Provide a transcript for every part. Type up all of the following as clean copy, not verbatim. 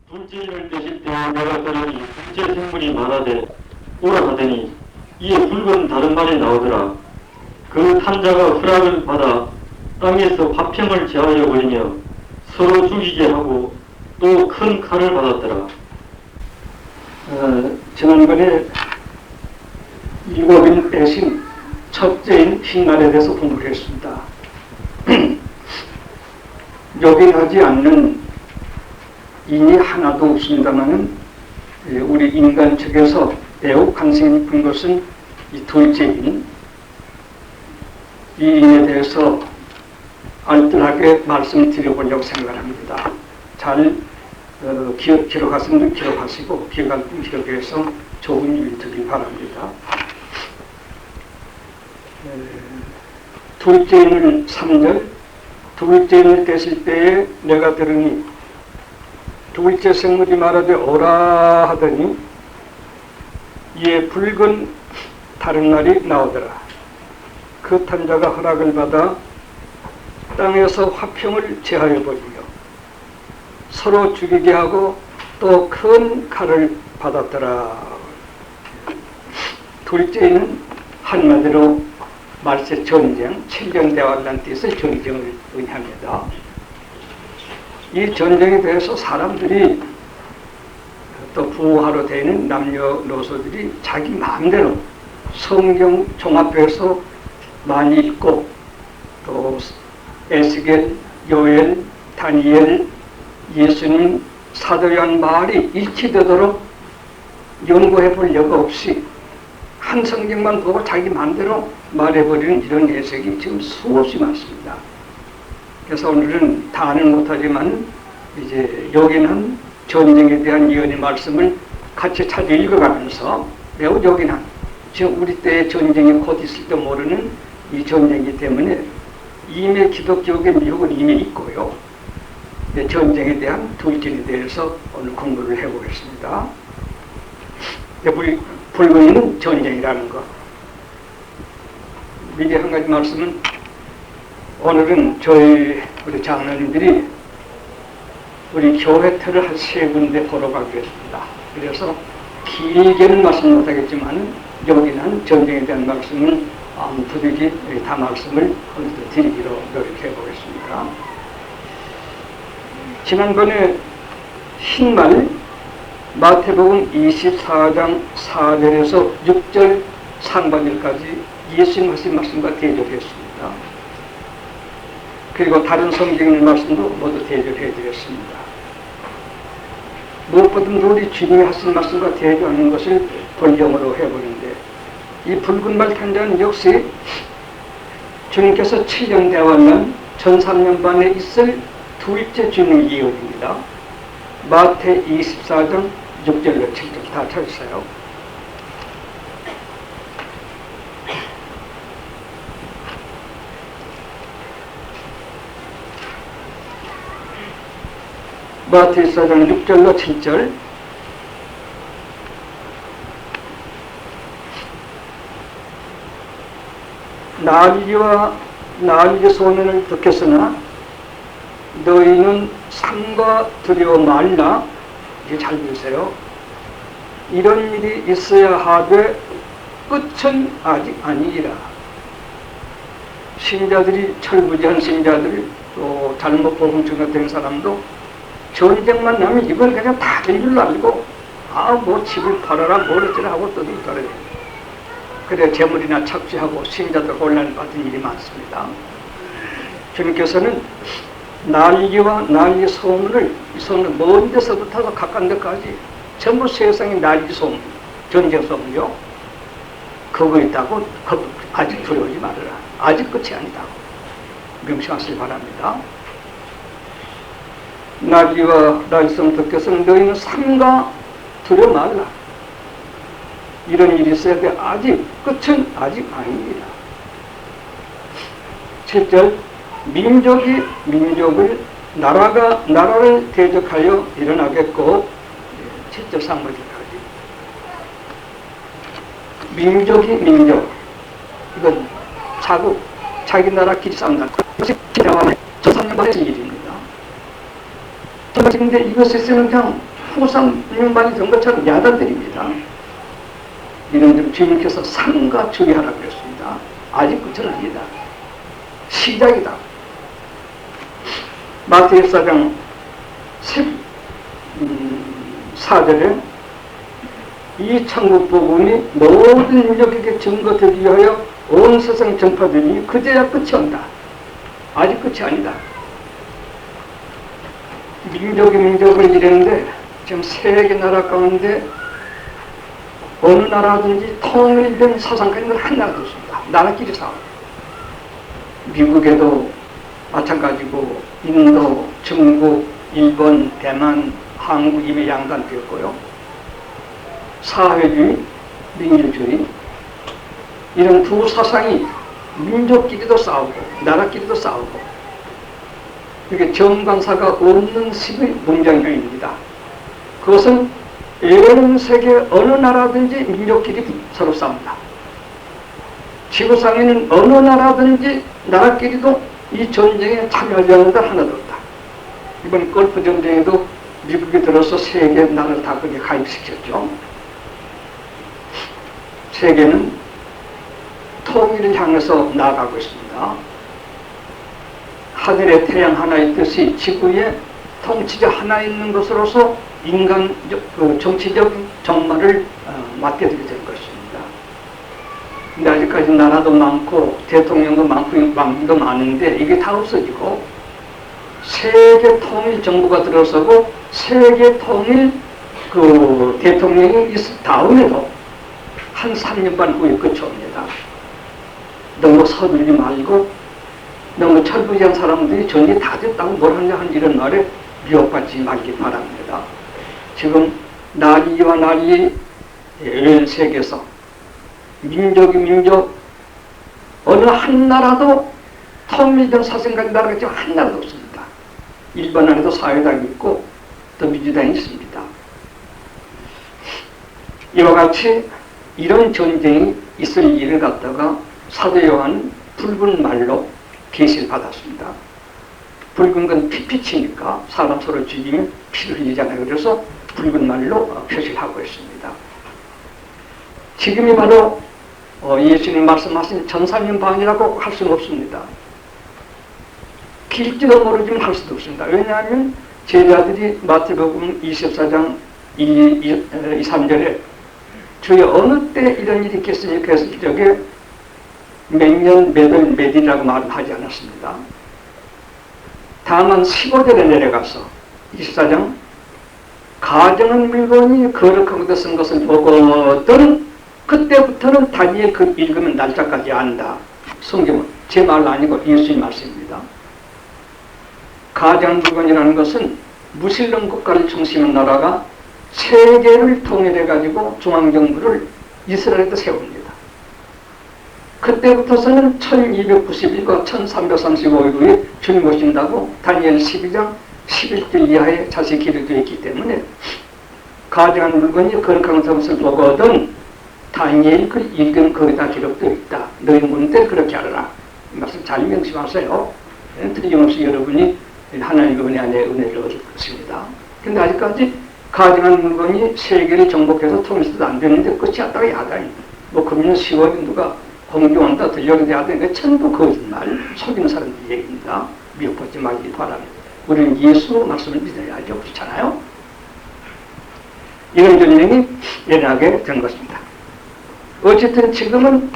둘째인을 떼실 때 내가 들으니 둘째 생물이 많아되 오라 하더니 이에 붉은 다른 말이 나오더라. 그 탄자가 허락을 받아 땅에서 화평을 제하여 버리며 서로 죽이게 하고 또 큰 칼을 받았더라. 지난번에 일곱인 대신 첫째인 흰날에 대해서 공부를 했습니다. 요긴하지 않는 인이 하나도 없습니다만 우리 인간 측에서 매우 관심이 깊은 것은 이 둘째인 이 인에 대해서 알뜰하게 말씀드려보려고 생각합니다. 잘 기록하시면 기록하시고 기억할 분 기록해서 좋은 일 되길 바랍니다. 둘째인을 3절 둘째인을 떼실 때에 내가 들으니 둘째 생물이 말하되 오라 하더니 이에 붉은 다른 날이 나오더라. 그 탄자가 허락을 받아 땅에서 화평을 제하여 버리며 서로 죽이게 하고 또 큰 칼을 받았더라. 둘째는 한마디로 말세 전쟁, 칠경대환란 뜻의 전쟁을 의미합니다. 이 전쟁에 대해서 사람들이 또 부하로 되는 남녀노소들이 자기 마음대로 성경 종합해서 많이 읽고 또 에스겔, 요엘, 다니엘, 예수님, 사도 요한 말이 일치되도록 연구해 볼 여과 없이 한 성경만 보고 자기 마음대로 말해버리는 이런 해석이 지금 수없이 많습니다. 그래서 오늘은 다는 못하지만 이제 여기는 전쟁에 대한 예언의 말씀을 같이 잘 읽어가면서 매우 요긴한 지금 우리 때의 전쟁이 곧 있을 때 모르는 이 전쟁이기 때문에 이미 기독교의 미혹은 이미 있고요. 전쟁에 대한 둘째에 대해서 오늘 공부를 해보겠습니다. 붉은이는 전쟁이라는 것. 미리 한 가지 말씀은 오늘은 우리 장로님들이 우리 교회 터를 한 3군데 보러 가기로 했습니다. 그래서 길게는 말씀 못하겠지만 여기는 전쟁에 대한 말씀을 부득이 다 말씀을 드리기로 노력해 보겠습니다. 지난번에 흰말 마태복음 24장 4절에서 6절 상반절까지 예수님 하신 말씀과 대조했습니다. 그리고 다른 성경의 말씀도 모두 대조해 드렸습니다. 무엇보든 우리 주님이 하신 말씀과 대조하는 것을 본경으로 해보는데 이 붉은 말 탄자는 역시 주님께서 7년 대환란 전 3년 반에 있을 둘째 주님의 예언입니다. 마태 24장 6절로 7절 다 찾으세요. 마태 24장 6절로 7절 나귀와 나귀의 소문을 듣겠으나 너희는 삼가 두려워 말라. 이게 잘 들으세요. 이런 일이 있어야 하되 끝은 아직 아니니라. 신자들이 철부지한 신자들 또 잘못 복음 전가된 사람도 전쟁만 나면 이걸 그냥 다 된 줄로 알고 뭐 집을 팔아라 뭐랬더라 하고 떠들더래요. 그래 재물이나 착취하고 신자들 혼란을 받은 일이 많습니다. 주님께서는 난리와 난리 소문을 이 소문을 먼 데서부터 가까운 데까지 전부 세상의 난리 소문, 전쟁 소문이요. 그거 있다고 아직 두려워하지 말아라. 아직 끝이 아니다고 명심하시기 바랍니다. 나귀와 나귀 소문 듣겠으면 너희는 삼가 두려워 말라. 이런 일이 있어야 돼. 아직 끝은 아직 아닙니다. 7절 민족이 민족을 나라가 나라를 대적하여 일어나겠고 7절 상반절까지 민족이 민족 이건 자기 나라 끼리 싸운다. 이것이 저 3년 만의 일입니다. 근데 이것에서는 그냥 1300만이 된 것처럼 야단들입니다. 이런 점 주님께서 삼가 주의하라고 했습니다. 아직 끝은 아니다. 시작이다. 마태복음 4장 14절에 이 천국 복음이 모든 민족에게 증거되기 위하여 온 세상 전파되니 그제야 끝이 온다. 아직 끝이 아니다. 민족이 민족을 이랬는데 지금 세계 나라 가운데 어느 나라든지 통일된 사상가는 한 나라도 없습니다. 나라끼리 싸워. 미국에도 마찬가지고 인도, 중국, 일본, 대만, 한국 이미 양단되었고요. 사회주의, 민주주의 이런 두 사상이 민족끼리도 싸우고 나라끼리도 싸우고 이게 정관사가 없는 식의 문장형입니다. 그것은 전 세계 어느 나라든지 민족끼리 서로 싸웁니다. 지구상에는 어느 나라든지 나라끼리도 이 전쟁에 참여하지 않는 데 하나도 없다. 이번 걸프 전쟁에도 미국이 들어서 세계 나라를 다 거기에 가입시켰죠. 세계는 통일을 향해서 나아가고 있습니다. 하늘에 태양 하나 있듯이 지구에 통치자 하나 있는 것으로서 인간적, 정치적 정말을 맡겨드리게 될 것입니다. 근데 아직까지 나라도 많고 대통령도 많고 왕도 많은데 이게 다 없어지고 세계 통일 정부가 들어서고 세계 통일 대통령이 있을 다음에도 한 3년 반 후에 끝이 옵니다. 너무 서두르지 말고 너무 철부지한 사람들이 전이 다 됐다고 뭘 하냐 한 이런 말에 미혹받지 말기 바랍니다. 지금 나리와 나리의 전 세계에서 민족이 민족 어느 한 나라도 통일된 사생각 나라가 지금 한 나라도 없습니다. 일본 안에도 사회당이 있고 또 민주당이 있습니다. 이와 같이 이런 전쟁이 있을 일을 갖다가 사도 요한은 붉은 말로 계시를 받았습니다. 붉은 건 피피치니까 사람 서로 죽이면 피를 흘리잖아요. 그래서 붉은 말로 표시를 하고 있습니다. 지금이 바로 예수님 말씀하신 전사년 반이라고 할 수는 없습니다. 길지도 모르지만 할 수도 없습니다. 왜냐하면 제자들이 마태복음 24장 2, 3절에 주여 어느 때 이런 일이 있겠습니까? 했을 적에 몇 년, 몇 월, 몇 일이라고 말은 하지 않았습니다. 다만 15절에 내려가서 24장 가정한 물건이 거룩한 것을 쓴 것을 보거든 그때부터는 다니엘 그 읽으면 날짜까지 안다. 성경은 제 말 아니고 예수님 말씀입니다. 가정한 물건이라는 것은 무신론 국가를 중심한 나라가 세계를 통일해가지고 중앙정부를 이스라엘에도 세웁니다. 그때부터서는 1291과 1335일 후에 주님 오신다고 다니엘 12장 11절 이하에 자세히 기록되어 있기 때문에 가정한 물건이 거룩한 것을 보거든 다니엘 그 읽은 거기다 기록되어 있다. 너희 문때 그렇게 알아라. 이 말씀 잘 명심하세요. 틀림없이 여러분이 하나님의 은혜 안에 은혜를 얻을 것입니다. 근데 아직까지 가정한 물건이 세계를 정복해서 통일해도 안 되는데 끝이 왔다가 야단이 뭐 금년 10월에 누가 공경한다 들려오는데 야단이 전부 거짓말 속이는 사람들 얘기입니다. 미혹받지 말기 바랍니다. 우리는 예수 말씀을 믿어야죠. 그렇잖아요. 이런 전쟁이 일어나게 된 것입니다. 어쨌든 지금은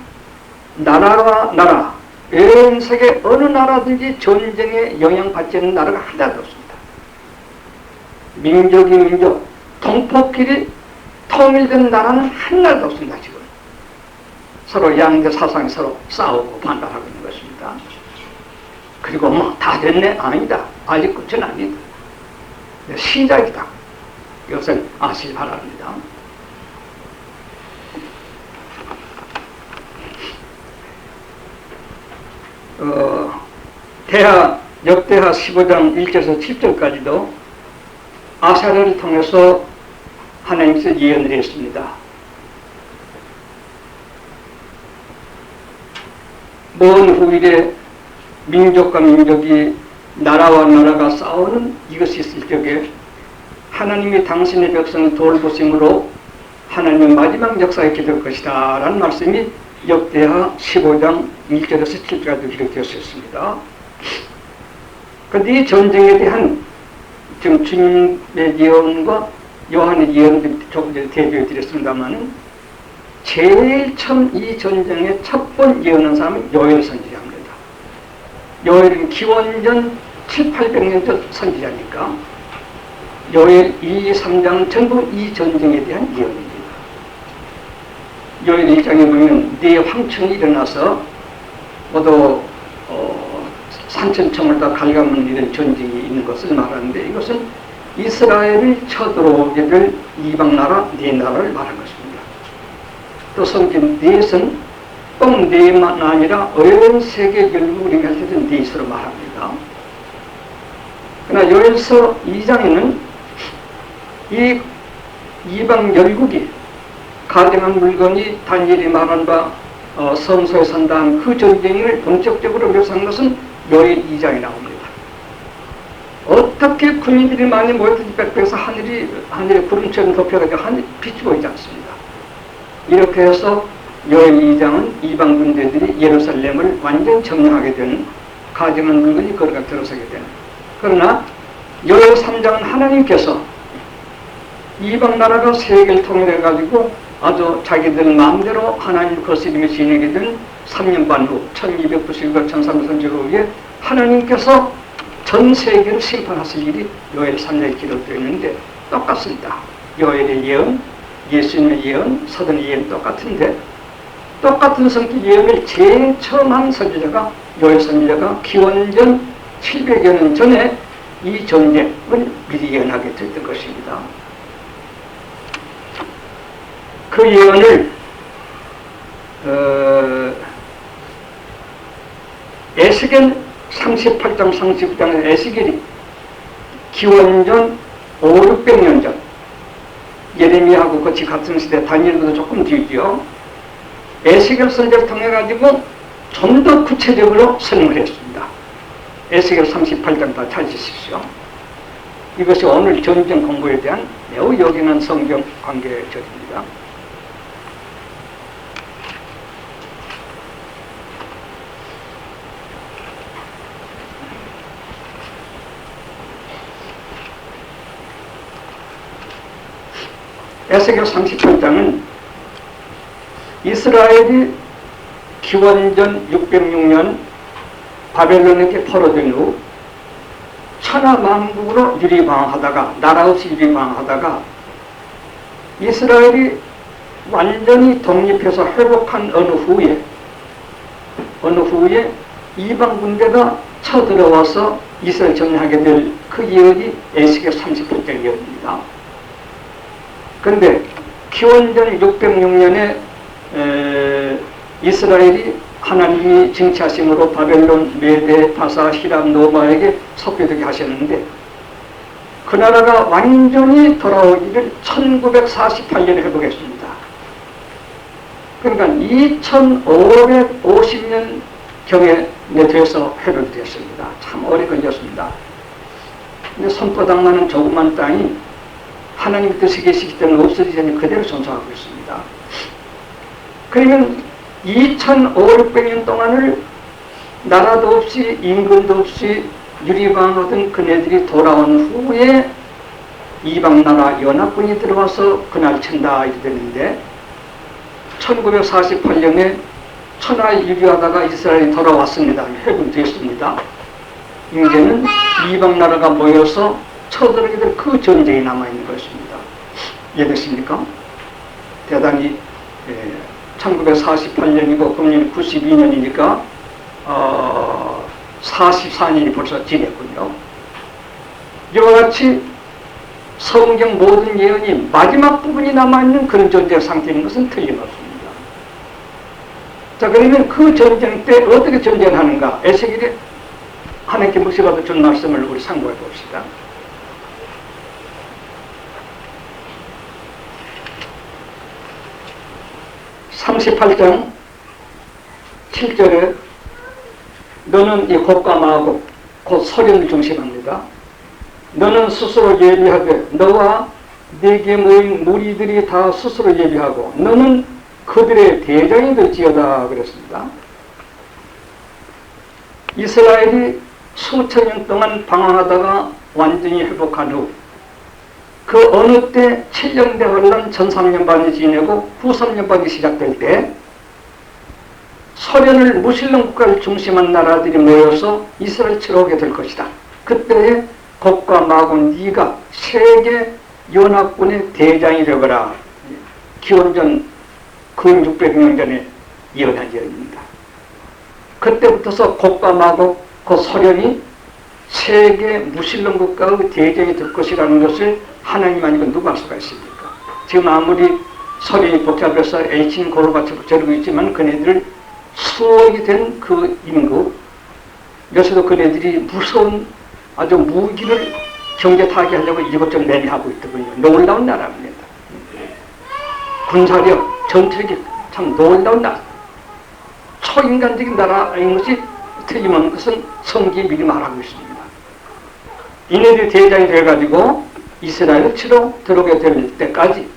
나라와 나라 전 세계 어느 나라든지 전쟁에 영향받지 않는 나라가 하나도 없습니다. 민족이 민족 동포끼리 통일된 나라는 하나도 없습니다. 지금 서로 양대 사상이 서로 싸우고 반발하고 있는 것입니다. 그리고 뭐 다 됐네? 아니다. 아직 끝은 아니다. 시작이다. 이것을 아시기 바랍니다. 역대하 15장 1절에서 7절까지도 아사랴를 통해서 하나님께서 예언을 했습니다. 먼 후일에 민족과 민족이 나라와 나라가 싸우는 이것이 있을 적에 하나님이 당신의 백성을 돌보심으로 하나님의 마지막 역사에 기댈 것이다 라는 말씀이 역대하 15장 1절에서 7절까지 기록되어 있습니다. 그런데 이 전쟁에 대한 지금 주님의 예언과 요한의 예언을 조금 전에 대비해 드렸습니다만 제일 처음 이 전쟁의 첫 번 예언한 사람은 요엘 선지자입니다. 요엘은 기원전 7, 800년 전 선지자니까 요엘 2, 3장은 전부 이 전쟁에 대한 예언입니다. 요엘 1장에 보면 네 황충이 일어나서 모두 산천청을 다 갉아먹는 이런 전쟁이 있는 것을 말하는데 이것은 이스라엘을 쳐들어오게 될 이방 나라 네 나라를 말한 것입니다. 또 성경 넷은 꼭 넷만 아니라 온 세계 결국을 의미할 때는 넷으로 말합니다. 그러나 요엘서 2장에는 이 이방 열국이 가증한 물건이 다니엘이 말한 바 성소에 산다는 그 전쟁을 본격적으로 묘사한 것은 요엘 2장에 나옵니다. 어떻게 군인들이 많이 모여서 빽빽해서 하늘에 구름처럼 덮여가지고 하늘이 빛이 보이지 않습니다. 이렇게 해서 요엘 2장은 이방 군대들이 예루살렘을 완전 점령하게 되는 가증한 물건이 거기가 들어서게 되는. 그러나 요엘 3장은 하나님께서 이방 나라가 세계를 통일해가지고 아주 자기들 마음대로 하나님 거스리며 지내게 된 3년 반 후 1290과 1300년 후에 하나님께서 전 세계를 심판하실 일이 요엘 3장에 기록되어 있는데 똑같습니다. 요엘의 예언, 예수님의 예언, 사도의 예언 똑같은데 똑같은 성격 예언을 제일 처음 한 선지자가 요엘 선지자가 기원전 700여 년 전에 이 전쟁을 미리 예언하게 됐던 것입니다. 그 예언을 에스겔 38장 39장에서 에스겔이 기원전 5, 600년 전 예레미야하고 같이 같은 시대 다니엘보다 조금 뒤죠. 에스겔 선지를 통해 가지고 좀 더 구체적으로 설명을 했습니다. 에스겔 38장 다 찾으십시오. 이것이 오늘 전쟁 공부에 대한 매우 요긴한 성경 관계절입니다. 에스겔 38장은 이스라엘이 기원전 606년 바벨론에게 포로된 후 천하만국으로 유리방황하다가 나라 없이 유리방황하다가 이스라엘이 완전히 독립해서 회복한 어느 후에 이방 군대가 쳐들어와서 이스라엘 점령하게 될 그 예언이 에스겔 38장 예언입니다. 그런데 기원전 606년에 이스라엘이 하나님이 징치하심으로 바벨론, 메데, 바사, 히람, 노바에게 속되게 하셨는데 그 나라가 완전히 돌아오기를 1948년에 회복했습니다. 그러니까 2550년경에 돼서 회복되었습니다. 참 오래 걸렸습니다. 근데 손바닥만한 조그만 땅이 하나님 뜻이 계시기 때문에 없어지지 않는 그대로 존속하고 있습니다. 그러면 2500년 동안을 나라도 없이 임금도 없이 유리방하던 그네들이 돌아온 후에 이방나라 연합군이 들어와서 그날 친다 이렇게 되는데 1948년에 천하에 유리하다가 이스라엘이 돌아왔습니다. 회군됐습니다. 이제는 이방나라가 모여서 쳐들어오게 될 그 전쟁이 남아있는 것입니다. 이해되십니까? 대단히 1948년이고 금년이 92년이니까 44년이 벌써 지냈군요. 이와 같이 성경 모든 예언이 마지막 부분이 남아있는 그런 전쟁 상태인 것은 틀림없습니다. 자, 그러면 그 전쟁 때 어떻게 전쟁하는가? 에스겔이 하나님께 묵시받아 준 말씀을 우리 상고해 봅시다. 38장 7절에 너는 이 곡과 마곡 곧 소리를 중심합니다. 너는 스스로 예비하되 너와 네게 모인 무리들이 다 스스로 예비하고 너는 그들의 대장이 될지어다 그랬습니다. 이스라엘이 수천 년 동안 방황하다가 완전히 회복한 후 그 어느 때 7년대 혼란 전 3년반이 지내고 후 3년반이 시작될 때 소련을 무신론 국가를 중심한 나라들이 모여서 이스라엘을 치러오게 될 것이다. 그때에 곡과 마곤 네가 세계 연합군의 대장이 되거라. 기원전 근 600년 전에 이어난 예입니다. 그때부터서 곡과 마곡 그 소련이 세계 무신론 국가의 대장이 될 것이라는 것을 하나님 아니고 누가 할 수가 있습니까? 지금 아무리 소련이 복잡해서 H인 고르바초프 저러고 있지만 그네들 수억이 된 그 인구, 요새도 그네들이 무서운 아주 무기를 경제 타개하려고 이것저것 매매하고 있더군요. 놀라운 나라입니다. 군사력, 전투력이 참 놀라운 나라. 초인간적인 나라인 것이 틀림없는 것은 성경이 미리 말하고 있습니다. 이네들이 대장이 되어가지고 이스라엘을 치러 들어오게 될 때까지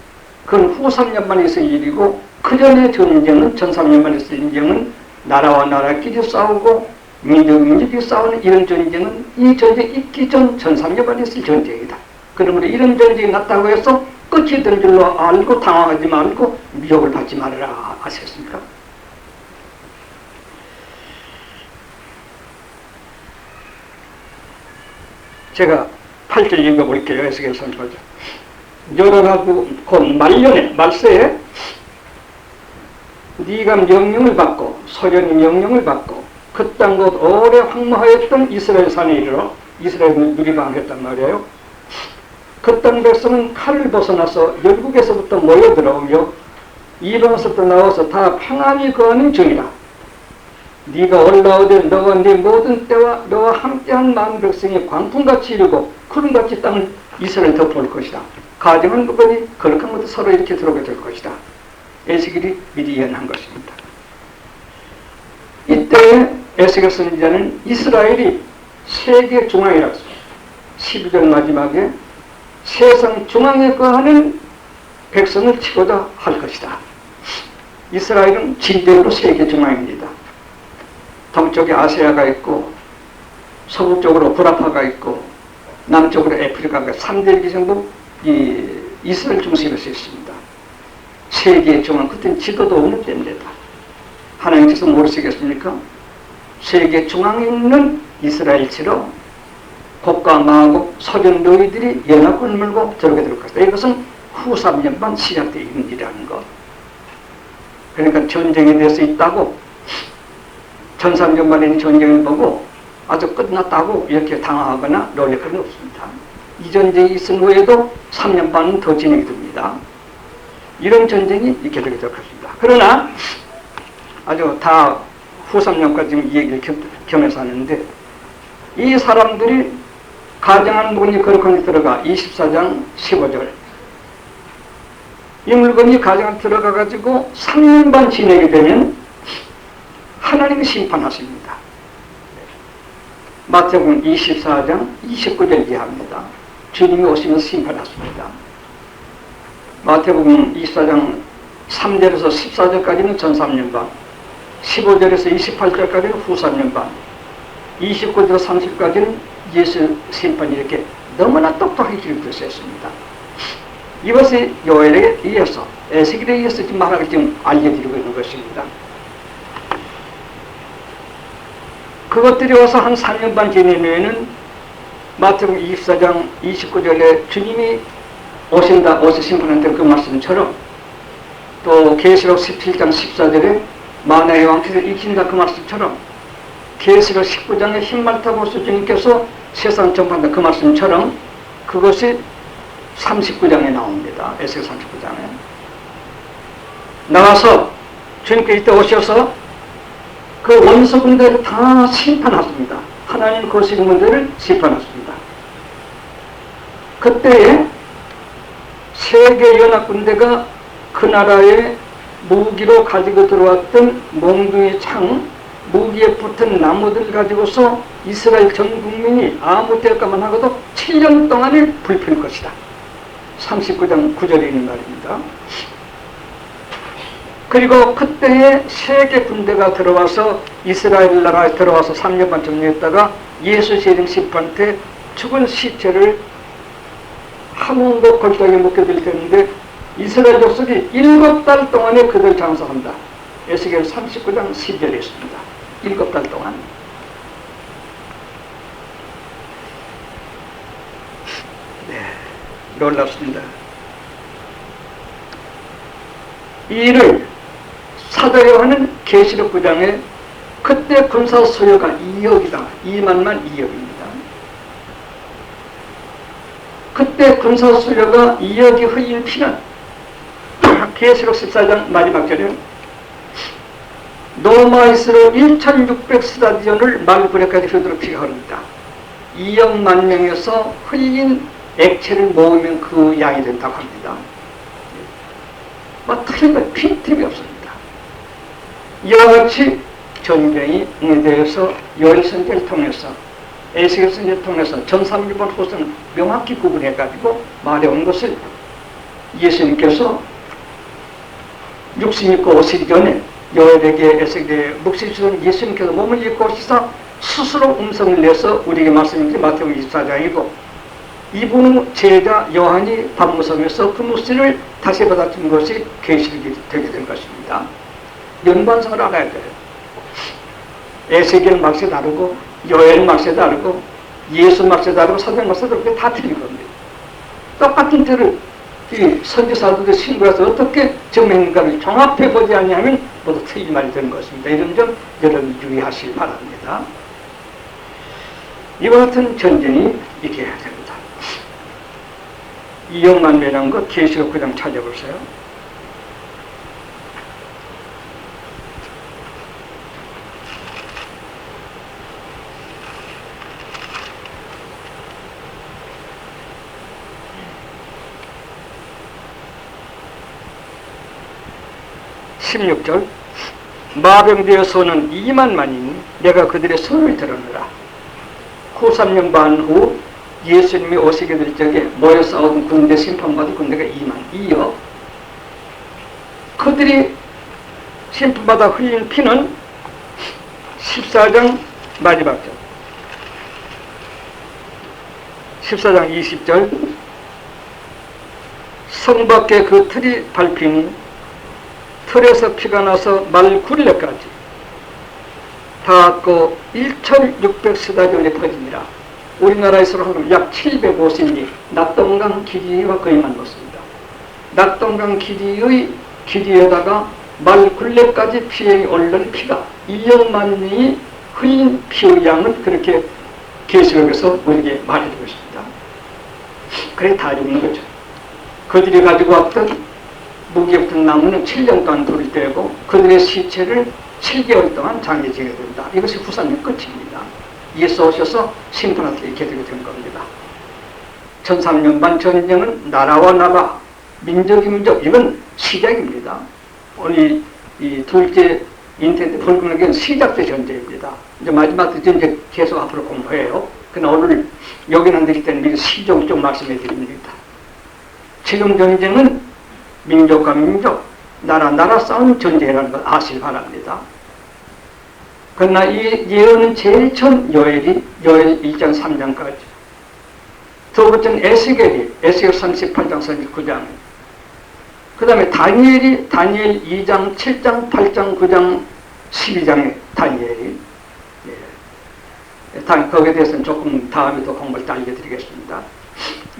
그건 후 3년만에 있을 일이고 그 전에 전쟁은 전 3년만에 있을 전쟁은 나라와 나라끼리 싸우고 민족이 싸우는 이런 전쟁은 이 전쟁이 있기 전 3년만에 있을 전쟁이다. 그러므로 이런 전쟁이 났다고 해서 끝이 된 줄로 알고 당황하지 말고 미혹을 받지 말아라 하셨습니까? 제가 8절 읽어볼게요. 에스겔서 8절. 열어가고 곧 말년에 말세에 네가 명령을 받고 소련이 명령을 받고 그 땅 곧 오래 황무하였던 이스라엘 산에 이르러 이스라엘 누리방했단 말이에요. 그 땅 백성은 칼을 벗어나서 열국에서부터 모여 들어오며 이방에서부터 나와서 다 평안히 거하는 중이라. 네가 올라오되 너와 네 모든 때와 너와 함께한 많은 백성이 광풍같이 이르고 구름같이 땅을 이스라엘 덮어올 것이다. 가정은 그거니 거룩한 것도 서로 이렇게 들어오게 될 것이다. 에스겔이 미리 예언한 것입니다. 이때 에스겔 선지자는 이스라엘이 세계 중앙이라고 했습니다. 12절 마지막에 세상 중앙에 거하는 백성을 치고자 할 것이다. 이스라엘은 진정으로 세계 중앙입니다. 동쪽에 아시아가 있고 서북쪽으로 브라파가 있고 남쪽으로 애프리카가 3대 전부 이 이스라엘 중심에서 있습니다. 세계의 중앙, 그때는 지도도 없는 때입니다. 하나님께서 모르시겠습니까? 세계 중앙에 있는 이스라엘처럼 곡과 마곡, 소련 너희들이 연합군을 물고 들어오게 될 것이다. 이것은 후 3년반 시작되어 있는 일이라는 것. 그러니까 전쟁에 대해서 있다고 전 3년반에 전쟁을 보고 아주 끝났다고 이렇게 당황하거나 놀랄 필요는 없습니다. 이 전쟁이 있은 후에도 3년 반은 더 진행이 됩니다. 이런 전쟁이 있게 되게 될 것입니다. 그러나 아주 다 후 3년까지 이 얘기를 겸해서 하는데 이 사람들이 가정한 물건이 거룩한 데 들어가 24장 15절 이 물건이 가정에 들어가가지고 3년 반 지내게 되면 하나님이 심판하십니다. 마태복음 24장 29절 이하입니다. 주님이 오시면서 심판하십니다. 마태복음 24장 3절에서 14절까지는 전 3년 반, 15절에서 28절까지는 후 3년 반, 29절에서 30까지는 예수 심판이 이렇게 너무나 똑똑하게 기록되어 있습니다. 이것이 요엘에 의해서 에스겔에 의해서 지금 말하기 지금 알려드리고 있는 것입니다. 그것들이 와서 한 4년 반 지낸 후에는 마태복음 24장 29절에 주님이 오신다, 오시 심판한다는 그 말씀처럼 또 계시록 17장 14절에 만화의 왕께서 이긴다 그 말씀처럼 계시록 19장에 흰말타 보수 주님께서 세상 전파한다 그 말씀처럼 그것이 39장에 나옵니다. 에스겔 39장에 나와서 주님께 이때 오셔서 그 원수군대를 다 심판하십니다. 하나님 거신 문제를 심판하십니다. 그때에 세계연합군대가 그 나라에 무기로 가지고 들어왔던 몽둥이 창 무기에 붙은 나무들 가지고서 이스라엘 전 국민이 아무 때까만 하고도 7년 동안을 불필 것이다. 39장 9절에 있는 말입니다. 그리고 그때에 세계 군대가 들어와서 이스라엘 나라에 들어와서 3년 반 정리했다가 예수 재림 심판 때 죽은 시체를 함흥도 골짜기에 묻혀질 텐데 이스라엘 족속이 7달 동안에 그들 장사한다. 에스겔 39장 10절에 있습니다. 7달 동안. 네, 놀랍습니다. 이 일을 사도 요한은 계시록 9장에 그때 군사 소요가 2억이다. 2만만 2억입니다. 그때 군사 소요가 2억이 흘린 피는 계시록 14장 마지막 절에 노마이스로 1600스타디온을 말구레까지 흐르도록 피가 흐릅니다. 2억만 명에서 흘린 액체를 모으면 그 양이 된다고 합니다. 틀린 건 빈틈이 없습니다. 이와 같이 전쟁이 대해서 요엘 선지를 통해서 에스겔 선지를 통해서 전삼일본 후서는 명확히 구분해가지고 말해온 것을 예수님께서 육신 입고 오시기 전에 요엘에게 에스겔에 묵신 주신 예수님께서 몸을 입고 오시사 스스로 음성을 내서 우리에게 말씀인 게 마태복음 24장이고 이분은 제자 요한이 밤무섬에서 그 묵신을 다시 받아준 것이 계시록이 되게 된 것입니다. 연관성을 알아야 돼요. 에스겔 말세 다르고 요엘 말세 다르고 예수 말세 다르고 사도행 말세 다르고 다 틀린 겁니다. 똑같은 틀을 이 선지사들의 신구에서 어떻게 증명인가를 종합해보지 않냐면 모두 틀린 말이 되는 것입니다. 이런 점 여러분 유의하시기 바랍니다. 이와 같은 전쟁이 있게 됩니다. 2억만 명이라는 것 계시록 9장 찾아보세요. (16절) 마병되어 소는 2만만이니 내가 그들의 손을 드러내라. 후 3년 반 후 예수님이 오시게 될 적에 모여 싸우던 군대 심판받은 군대가 2만 2여 그들이 심판받아 흘린 피는 14장 마지막 절 14장 20절 성 밖에 그 틀이 밟히니 틀에서 피가 나서 말굴레까지 닿았고 1600스타디온에 터집니다. 우리나라에서 하면 약 750리 낙동강 길이와 거의 맞먹습니다. 낙동강 길이에다가 말굴레까지 피에 오른 피가 1억만 명이 흘린 피의 양은 그렇게 계시록에서 우리에게 말해주고 있습니다. 그래 다 죽는 거죠. 그들이 가지고 왔던 무기에 붙은 나무는 7년 동안 돌이 되고 그들의 시체를 7개월 동안 장례지게 된다. 이것이 후사님 끝입니다. 예수 오셔서 심판한테 이렇게 되게 된 겁니다. 1300년 전쟁은 나라와 나라, 민족이 민족, 이건 시작입니다. 오늘 이 둘째 인터넷 불금에게는 시작된 전쟁입니다. 이제 마지막 전쟁 계속 앞으로 공부해요. 그러나 오늘 여기는 드릴 때는 시종 좀 말씀해 드립니다. 지금 전쟁은 민족과 민족, 나라 싸움 전쟁이라는 걸 아시기 바랍니다. 그러나 이 예언은 제일 처음 요엘 1장 3장까지 두 번째는 에스겔 38장 39장 그 다음에 다니엘 2장 7장 8장 9장 12장의 다니엘이 거기에 대해서는 조금 다음에 또 공부를 또 알려드리겠습니다.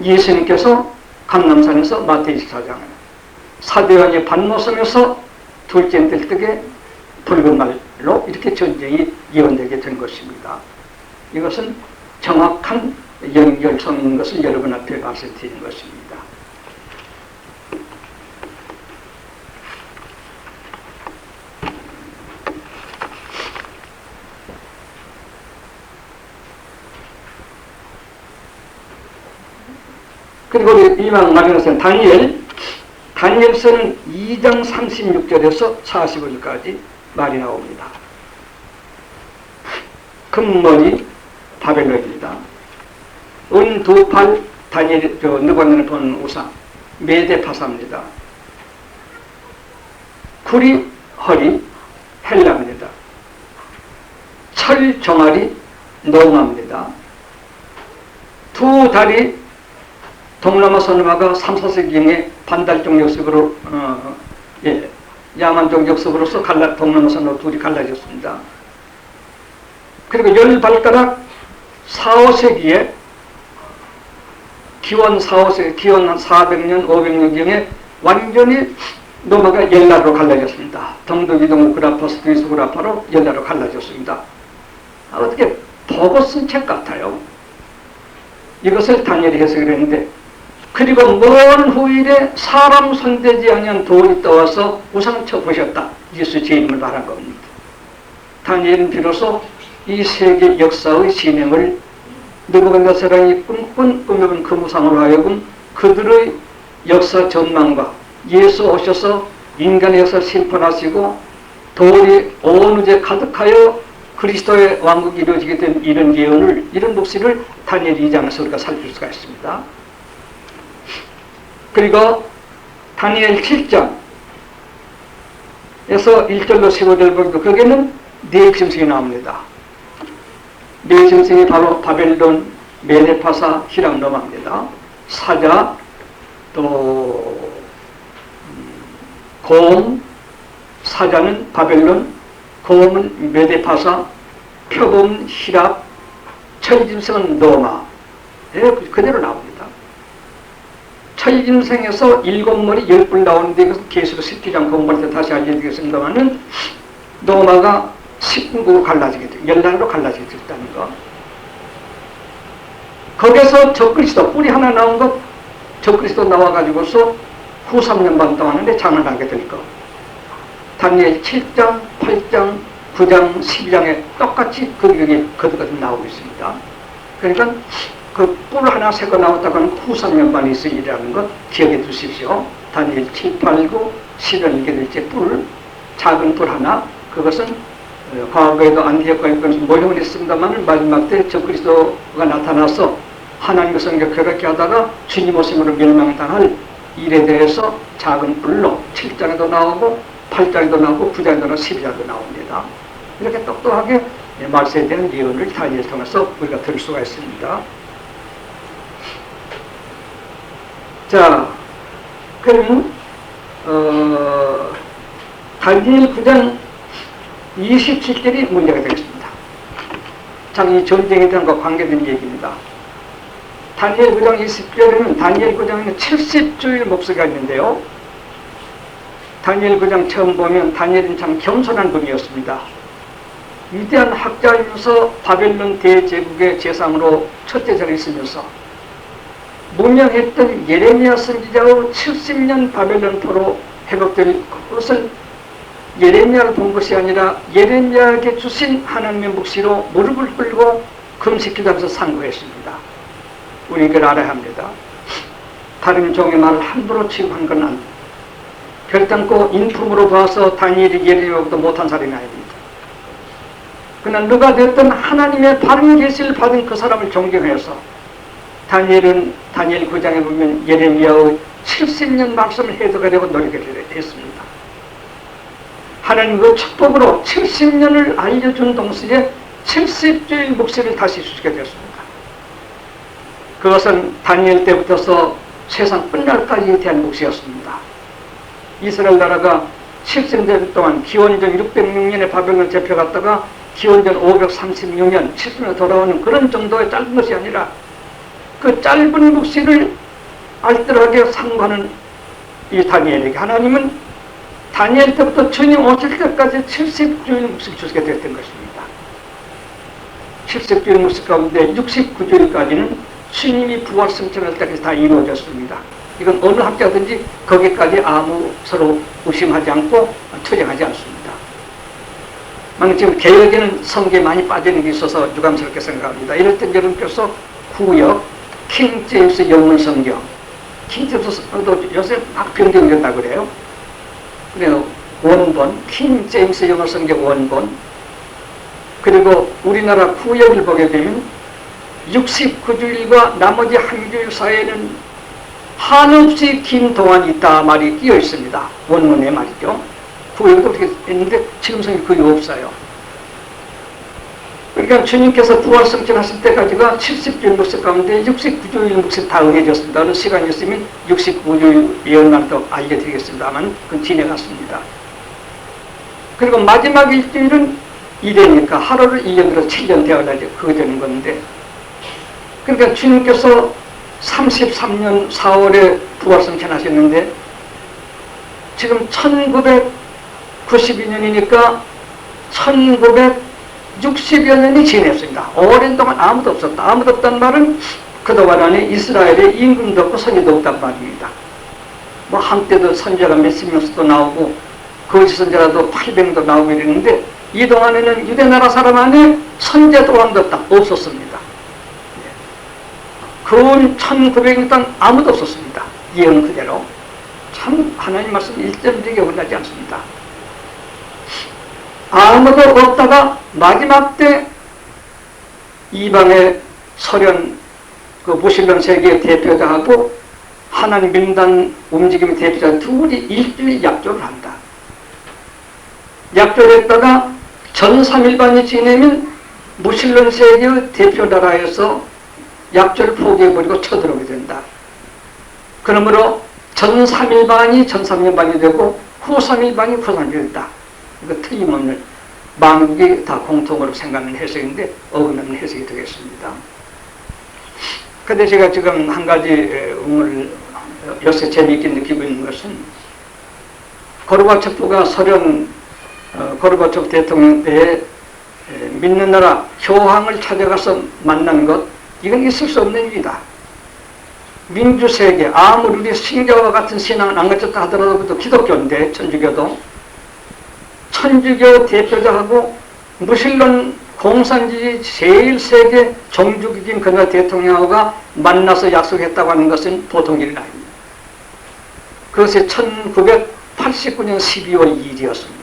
예수님께서 감람산에서 마태 24장에 사도 요한이 반모섬에서 둘째 뜰뜨게 붉은 말로 이렇게 전쟁이 예언되게 된 것입니다. 이것은 정확한 연결성인 것을 여러분 앞에 말씀드리는 것입니다. 그리고 이만 마지막은 다니엘서는 2장 36절에서 45절까지 말이 나옵니다. 금머리 바벨론입니다. 은 두 팔 다니엘 느부갓네살 본 우상 메데파사입니다. 구리 허리 헬라입니다. 철 종아리 노마입니다. 두 다리 동남아 선마가 3, 4세기경에 반달종 역습으로 야만종 역습으로서 동남아 선마가 둘이 갈라졌습니다. 그리고 열 발가락 4, 5세기에 기원 4, 5세기, 기원 한 400년, 500년경에 완전히 노마가 열나로 갈라졌습니다. 동독이동 그라파스, 그리스 그라파로 열나로 갈라졌습니다. 어떻게 보고 쓴 책 같아요. 이것을 다니엘이 해석을 했는데, 그리고 먼 후일에 사람 손대지 아니한 돌이 떠와서 우상 쳐보셨다. 예수 제 이름을 말한 겁니다. 다니엘은 비로소 이 세계 역사의 진행을 느부갓네살이 꿈꾼 그 우상으로 하여금 그들의 역사 전망과 예수 오셔서 인간의 역사 심판하시고 돌이 온 우주에 가득하여 그리스도의 왕국이 이루어지게 된 이런 예언을, 이런 묵시를 다니엘 2장에서 우리가 살필 수가 있습니다. 그리고 다니엘 7장에서 1절로 15절 보기도 거기에는 네 짐승이 나옵니다. 네 짐승이 바로 바벨론, 메데파사, 히람, 노마입니다. 사자, 또 곰, 사자는 바벨론, 곰은 메데파사, 표범은 히랍, 철짐승은 노마. 그대로 나옵니다. 철짐승에서 7머리 10뿔 나오는데 이것은 계시록 10기장 공부할 때 다시 알려드리겠습니다만은 노마가 10군국으로 갈라지게 돼, 연락으로 갈라지게 됐다는 거. 거기서 적그리스도 뿌리 하나 나온 것, 적그리스도 나와가지고서 후 3년 반 동안에 장난하게 될 거. 다니엘 7장, 8장, 9장, 12장에 똑같이 거기 거듭 나오고 있습니다. 그러니까 그 뿔 하나 새거 나왔다고 하면 후 3년 반이 있을 일이라는 것 기억해 두십시오. 다니엘 7, 8, 9, 10을 읽게 될지 뿔, 작은 뿔 하나, 그것은 과거에도 안디옥과 이건 모형을 했습니다만 마지막 때 적그리스도가 나타나서 하나님과 성경 그렇게 하다가 주님 오심으로 멸망당할 일에 대해서 작은 뿔로 7장에도 나오고 8장에도 나오고 9장에도 나오고 12장에도 나옵니다. 이렇게 똑똑하게 말세에 대한 예언을 다니엘을 통해서 우리가 들을 수가 있습니다. 자, 그러면 다니엘 9장 27절이 문제가 되겠습니다. 참 이 전쟁에 대한 것과 관계된 얘기입니다. 다니엘 9장 20절에는 다니엘 9장에는 70주일 목소리가 있는데요. 다니엘 9장 처음 보면 다니엘은 참 겸손한 분이었습니다. 위대한 학자이면서 바벨론 대제국의 재상으로 첫째 자리에 있으면서 무명했던 예레미야 선지자의 70년 바벨론 포로 회복될 것을 예레미야를 본 것이 아니라 예레미야에게 주신 하나님의 묵시로 무릎을 꿇고 금식기도하면서 상고했습니다. 우리 이걸 알아야 합니다. 다른 종의 말을 함부로 취급한 건 안, 결단코 인품으로 봐서 다니엘이 예레미야보다 못한 사람이 아닙니다. 그러나 누가 됐든 하나님의 바른 계시를 받은 그 사람을 존경해서 다니엘은 다니엘 9장에 보면 예레미야의 70년 말씀을 해석하려고 노력을 했습니다. 하나님 그 축복으로 70년을 알려준 동시에 70주일 묵시를 다시 주시게 되었습니다. 그것은 다니엘 때부터서 세상 끝날까지에 대한 묵시였습니다. 이스라엘 나라가 70년 동안 기원전 606년에 바벨론 잡혀갔다가 기원전 536년 70년 돌아오는 그런 정도의 짧은 것이 아니라 그 짧은 묵시를 알뜰하게 상고하는 이 다니엘에게 하나님은 다니엘 때부터 주님 오실 때까지 70주일 묵시를 주시게 되었던 것입니다. 70주일 묵시 가운데 69주일까지는 주님이 부활 승천할 때까지 다 이루어졌습니다. 이건 어느 학자든지 거기까지 아무 서로 의심하지 않고 투쟁하지 않습니다. 지금 개혁에는 성경에 많이 빠지는 게 있어서 유감스럽게 생각합니다. 이럴 때 여러분께서 구역, 킹 제임스 영문 성경, 킹 제임스도 요새 막 변경된다고 그래요. 그래요. 원본, 킹 제임스 영문 성경 원본, 그리고 우리나라 구역을 보게 되면 69주일과 나머지 한 주일 사이에는 한없이 긴 동안이 있다 말이 끼어 있습니다. 원문에 말이죠. 구역도 그렇게 했는데 지금은 거의 없어요. 그러니까 주님께서 부활성천 하실 때까지가 70주일 묵습 가운데 69주일 묵습 다 응해졌습니다. 어느 시간이 있으면 69주일 예언날도 알려드리겠습니다만 그건 지내갔습니다. 그리고 마지막 일주일은 이래니까 하루를 1년으로 7년 되어야지 그거 되는 건데, 그러니까 주님께서 33년 4월에 부활성천 하셨는데 지금 1992년이니까 1960여 년이 지냈습니다. 오랜 동안 아무도 없었다. 아무도 없단 말은 그동안 안에 이스라엘에 임금도 없고 선지도 없단 말입니다. 뭐 한때도 선지자가 몇십 명씩도 나오고 거짓 선지자도 800도 나오고 이랬는데 이 동안에는 유대나라 사람 안에 선지자 또한도 없다. 없었습니다. 근 1900년 동안 아무도 없었습니다. 예언 그대로. 참 하나님 말씀 일점되게 어긋나지 않습니다. 아무도 없다가 마지막 때 이방의 소련 그 무신론 세계의 대표자하고 하나님 민단 움직임의 대표자 둘이 일주일 약조를 한다. 약조를 했다가 전 3일반이 지내면 무신론 세계의 대표 나라에서 약조를 포기해버리고 쳐들어오게 된다. 그러므로 전 3일반이 전 3일반이 되고 후 3일반이 후 3일반이 된다. 이거 틀림없는 만국이 다 공통으로 생각하는 해석인데 어긋나는 해석이 되겠습니다. 근데 제가 지금 한 가지 오늘 요새 재미있게 느끼고 있는 것은 고르바초프가 소련 고르바초프 대통령 때에 믿는 나라 교황을 찾아가서 만난 것, 이건 있을 수 없는 일이다. 민주세계, 아무리 우리 신교와 같은 신앙은 안 갖췄다 하더라도 기독교인데, 천주교도 천주교 대표자하고 무신론 공산주의 제일 세계 종주국인 그 나라 대통령과 만나서 약속했다고 하는 것은 보통 일이 아닙니다. 그것이 1989년 12월 2일이었습니다.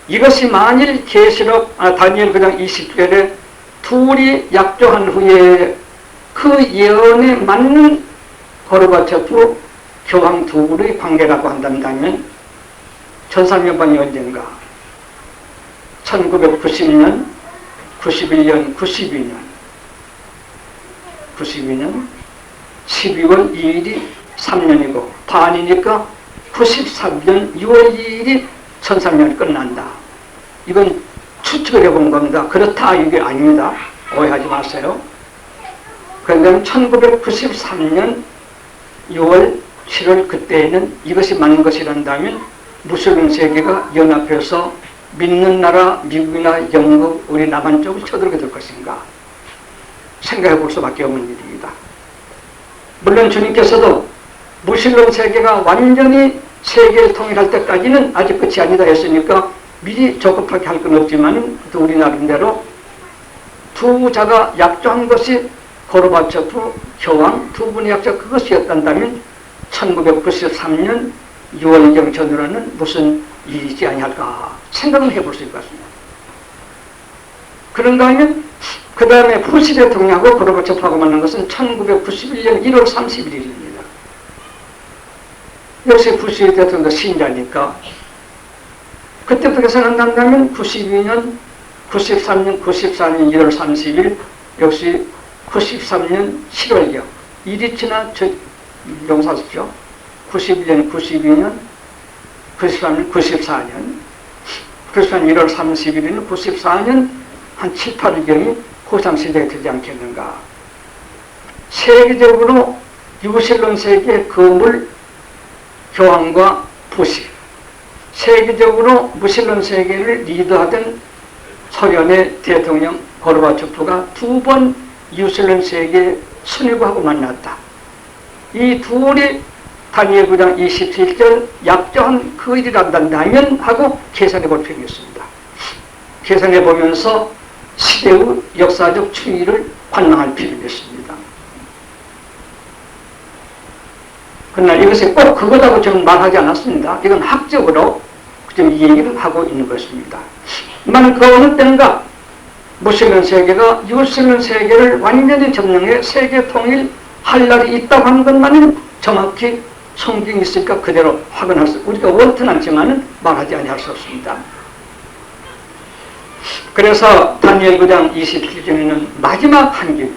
이것이 만일 계시록 다니엘 9장 20절에 둘이 약조한 후에 그 예언에 맞는 고르바초프 교황 두 분의 관계라고 한다면 전산년반이 언젠가 1990년, 91년, 92년 12월 2일이 3년이고 반이니까 93년 6월 2일이 1300년이 끝난다. 이건 추측을 해본 겁니다. 그렇다 이게 아닙니다. 오해하지 마세요. 그런데 1993년 6월 7월 그때에는 이것이 맞는 것이란다면 무슬림 세계가 연합해서 믿는 나라 미국이나 영국 우리 남한 쪽을 쳐들게 될 것인가 생각해 볼 수밖에 없는 일입니다. 물론 주님께서도 무슬림 세계가 완전히 세계를 통일할 때까지는 아직 끝이 아니다 했으니까 미리 조급하게 할 건 없지만 또 우리 나름대로 두 자가 약조한 것이 고르바초프 교황 두 분의 약조 그것이었단다면 1993년 6월경 전후로는 무슨 일이지 아니할까 생각을 해볼 수 있을 것 같습니다. 그런가 하면 그 다음에 부시 대통령하고 고르바초프하고 만난 것은 1991년 1월 31일입니다. 역시 부시 대통령도 신자니까 그때부터 생각난다면 92년, 93년, 94년 1월 30일 역시 93년 7월경 일이 지나 용사십시오. 91년, 92년, 93년, 94년 1월 30일에는 94년 한 7, 8일경이 호상시대가 되지 않겠는가. 세계적으로 유실론 세계 거물 교황과 부시, 세계적으로 무실론 세계를 리드하던 소련의 대통령 고르바초프가 두 번 유실론 세계 순위하고 만났다. 이 둘이 다니엘 9장 27절 약조한 그 일이란다면 하고 계산해 볼 필요가 있습니다. 계산해 보면서 시대의 역사적 추이를 관망할 필요가 있습니다. 그러나 이것이 꼭 그거라고 저는 말하지 않았습니다. 이건 학적으로 이 얘기를 하고 있는 것입니다. 그 어느 때인가 무슬림 세계가 유슬림 세계를 완전히 점령해 세계 통일할 날이 있다고 하는 것만은 정확히 성경이 있으니까 그대로 확인할 수, 우리가 원튼 않지만은 말하지 아니할 수 없습니다. 그래서 다니엘 9장 27절에는 마지막 한 줄,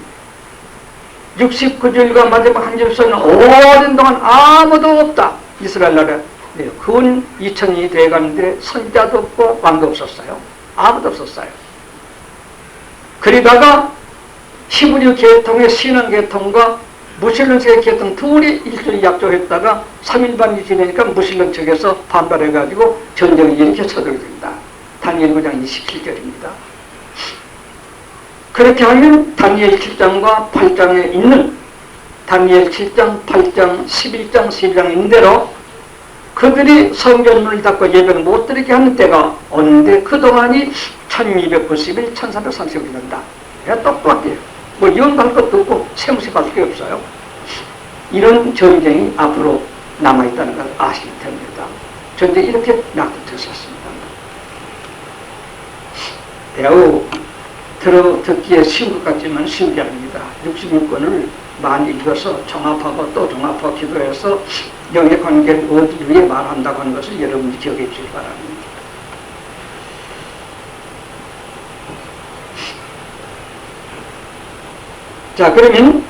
69절과 마지막 한 줄에서는 오랜 동안 아무도 없다. 이스라엘 나라 근 2000년이 돼가는데 선자도 없고 왕도 없었어요. 아무도 없었어요. 그러다가 히브리 계통의 신앙 계통과 무슬림 세계 계통 둘이 일주일 약조했다가 3일반이 지내니까 무슬림 측에서 반발해가지고 전쟁이 이렇게 쳐들어집니다. 다니엘 9장 27절입니다. 그렇게 하면 다니엘 7장과 8장에 있는 다니엘 7장, 8장, 11장, 12장 있는 대로 그들이 성전문을 닫고 예배를 못 드리게 하는 때가 오는데 그동안이 1291, 1335년다. 똑똑해요. 뭐 이혼할 것도 없고 세무식할 게 없어요. 이런 전쟁이 앞으로 남아있다는 걸 아시면 됩니다. 전쟁이 이렇게 낙두쳤습니다. 매우 듣기에 쉬운 것 같지만 쉬운 게 아닙니다. 66권을 많이 읽어서 종합하고 또 종합하고 기도해서 영의 관계를 어디 위해 말한다고 하는 것을 여러분이 기억해 주시기 바랍니다. 자, 그러면